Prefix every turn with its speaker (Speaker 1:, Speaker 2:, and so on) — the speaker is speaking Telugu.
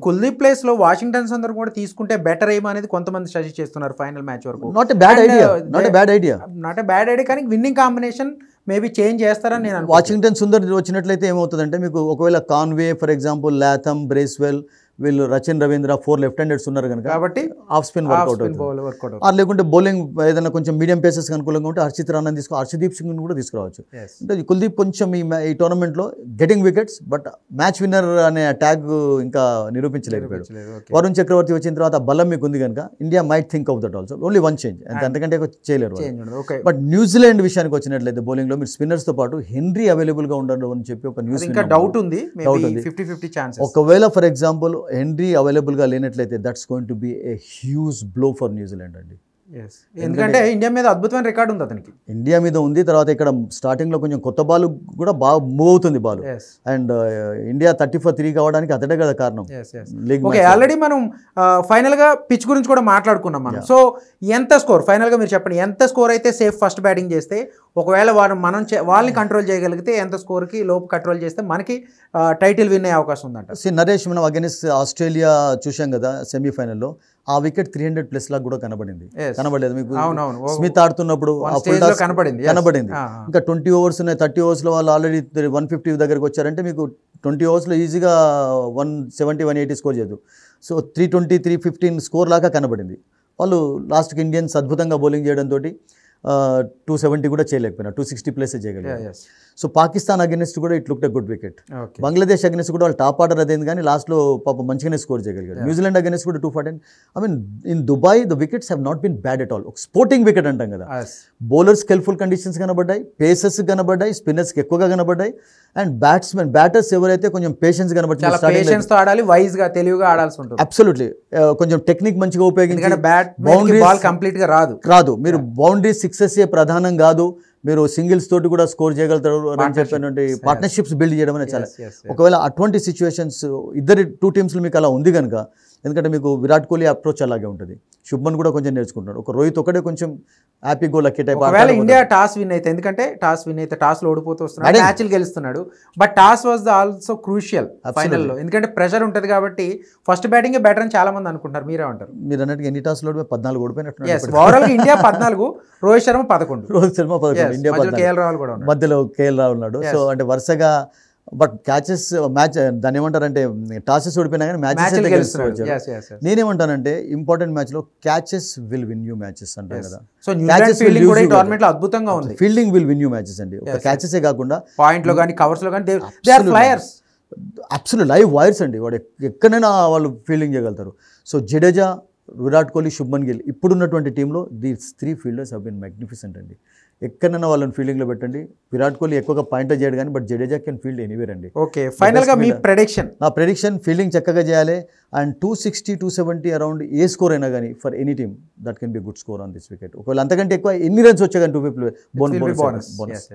Speaker 1: కుల్దీప్ ప్లేస్ లో వాషింగ్టన్ సుందర్ కూడా తీసుకుంటే బెటర్ ఏమో అనేది కొంతమంది సజెస్ట్ చేస్తున్నారు ఫైనల్ మ్యాచ్ వరకు.
Speaker 2: నాట్ ఎ బ్యాడ్ ఐడియా
Speaker 1: కానీ విన్నింగ్ కాంబినేషన్ మేబీ చేంజ్ చేస్తారని నేను.
Speaker 2: వాషింగ్టన్ సుందర్ వచ్చినట్లయితే ఏమవుతుందంటే మీకు ఒకవేళ Conway for example Latham Bracewell వీళ్ళు రచిన్ రవీంద్ర 4 లెఫ్ట్ హ్యాండర్స్ ఉన్నారు కనుక
Speaker 1: కాబట్టి
Speaker 2: ఆఫ్ స్పిన్ వర్కౌట్ అవుతుంది. లేకుంటే బౌలింగ్ ఏదైనా కొంచెం మీడియం పేసెస్ అనుకూలంగా ఉంటే హర్షిత్ రాణా హర్షదీప్ సింగ్ కూడా తీసుకురావచ్చు. అంటే కుల్దీప్ కొంచెం ఈ టోర్నమెంట్లో getting wickets but match winner అనే ట్యాగ్ ఇంకా నిరూపించలేకపోయాడు. వరుణ్ చక్రవర్తి వచ్చిన తర్వాత బలం మీకు ఉంది కనుక India might think of that also. Only one change అంతకంటే చేయలేరు. బట్ న్యూజిలాండ్ విషయానికి వచ్చినట్లయితే బౌలింగ్లో మీరు స్పిన్నర్స్తో పాటు హెన్రీ అవైలబుల్గా ఉండడం అని చెప్పి ఒక న్యూస్
Speaker 1: డౌట్ ఉంది.
Speaker 2: ఒకవేళ ఫర్ ఎగ్జాంపుల్ హెన్రీ అవైలబుల్గా లేనట్లయితే that's going to be a huge blow for New Zealand అండి.
Speaker 1: ఎందుకంటే ఇండియా మీద అద్భుతమైన రికార్డు ఉంది అతనికి.
Speaker 2: ఇండియా మీద ఉంది. తర్వాత ఇక్కడ స్టార్టింగ్లో కొంచెం కొత్త బాల్ కూడా బాగా మూవ్ అవుతుంది బాల్. అండ్ ఇండియా 30 కావడానికి అతడే కదా కారణం.
Speaker 1: ఆల్రెడీ మనం ఫైనల్ గా పిచ్ గురించి కూడా మాట్లాడుకున్నాం మనం. సో ఎంత స్కోర్ ఫైనల్ గా మీరు చెప్పండి, ఎంత స్కోర్ అయితే సేఫ్ ఫస్ట్ బ్యాటింగ్ చేస్తే, ఒకవేళ వాళ్ళని కంట్రోల్ చేయగలిగితే ఎంత స్కోర్ కి లోపు కంట్రోల్ చేస్తే మనకి టైటిల్ విన్ అయ్యే అవకాశం ఉందంట.
Speaker 2: నరేష్ మనం అగైన్స్ ఆస్ట్రేలియా చూసాం కదా సెమీఫైనల్లో, ఆ వికెట్ 300+ లాగా కూడా కనబడలేదు మీకు. స్మిత్ ఆడుతున్నప్పుడు కనబడింది. ఇంకా 20 ఓవర్స్ ఉన్నాయి. 30 ఓవర్స్లో వాళ్ళు ఆల్రెడీ 150 దగ్గరకు వచ్చారంటే మీకు 20 ఓవర్స్లో ఈజీగా 170, 180 స్కోర్ చేయదు. సో 320, 315 స్కోర్ లాగా కనబడింది. వాళ్ళు లాస్ట్కి ఇండియన్స్ అద్భుతంగా బౌలింగ్ చేయడంతో 270 కూడా చేయలేకపోయినా 260+ చేయగలిగారు. సో పాకిస్తాన్ అగెన్స్ట్ కూడా it looked a good wicket. Bangladesh against కూడా వాళ్ళు టాప్ ఆర్డర్ అదేంది కానీ లాస్ట్లో పాప మంచిగానే స్కోర్ చేయగలిగారు. న్యూజిలాండ్ అగెన్స్ట్ కూడా 240. I mean in Dubai the wickets have not been bad at all. ఒక స్పోర్టింగ్ వికెట్ అంటాం కదా. బౌలర్స్ హెల్ప్ఫుల్ కండిషన్స్ కనబడ్డాయి, పేసర్స్ కనబడ్డాయి, స్పిన్నర్స్కి ఎక్కువగా కనబడ్డాయి. అండ్ బ్యాటర్స్ ఎవరైతే కొంచెం పేషెన్స్ కనబడుతుంది, అబ్సల్యూట్లీ కొంచెం టెక్నిక్ మంచిగా ఉపయోగించి రాదు. మీరు బౌండరీ సిక్సెస్ ప్రధానం కాదు, మీరు సింగిల్స్ తోటి కూడా స్కోర్ చేయగలుగుతారు అని చెప్పినటువంటి పార్ట్నర్షిప్స్ బిల్డ్ చేయడం అనేది చాలా. ఒకవేళ అటువంటి సిచ్యువేషన్స్ టూ టీమ్స్లో మీకు అలా ఉంది కనుక, ఎందుకంటే మీకు విరాట్ కోహ్లీ అప్రోచ్ అలాగే ఉంటుంది, శుభ్మన్ కూడా కొంచెం నేర్చుకుంటాడు, ఒక రోహిత్ ఒకటే కొంచెం happy go lucky type.
Speaker 1: India toss win అయితే, ఎందుకంటే టాస్లో ఓడిపోతూ వస్తున్నాడు, మ్యాచ్లు గెలుస్తున్నాడు, but toss was also crucial ఫైనల్లో, ఎందుకంటే ప్రెషర్ ఉంటుంది కాబట్టి ఫస్ట్ బ్యాటింగ్ బెటర్ అని చాలా మంది అనుకుంటారు. మీరే అంటారు?
Speaker 2: మీరు అన్నట్టు ఎన్ని టాస్లో 14 ఓడిపోయినట్టు.
Speaker 1: Overall India 14, Rohit Sharma 11.
Speaker 2: India మధ్యలో కేఎల్ రాహుల్ ఉన్నాడు. సో అంటే వరుసగా బట్ క్యాచెస్ మ్యాచ్ దాన్ని ఏమంటారంటే టాసెస్ ఓడిపోయినా కానీ మ్యాచెస్. నేనేమంటానంటే ఇంపార్టెంట్ మ్యాచ్లో catches will win you matches అంటారు కదా. Fielding will win you matches అండి. ఒక క్యాచెసే కాకుండా
Speaker 1: పాయింట్లో కానీ కవర్స్లో కానీ
Speaker 2: అబ్సల్యూట్ లైవ్ వైర్స్ అండి. వాడు ఎక్కడైనా వాళ్ళు ఫీల్డింగ్ చేయగలుగుతారు. సో జడేజా, విరాట్ కోహ్లీ, శుభ్మన్ గిల్ ఇప్పుడున్నటువంటి టీంలో these 3 fielders have been magnificent అండి. ఎక్కడైనా వాళ్ళని ఫీల్డింగ్లో పెట్టండి. విరాట్ కోహ్లీ ఎక్కువగా పాయింట్ చేయడు కానీ but Jadeja can field anywhere అండి.
Speaker 1: ఓకే, ఫైనల్గా మీ ప్రెడిక్షన్?
Speaker 2: నా ప్రెడిక్షన్ ఫీల్డింగ్ చక్కగా చేయాలి అండ్ 260, 270 అరౌండ్ ఏ స్కోర్ అయినా కానీ for any team that can be good score on this wicket. ఒకవేళ అంతకంటే ఎక్కువ ఎన్ని రన్స్ వచ్చా కానీ 250 బోనస్.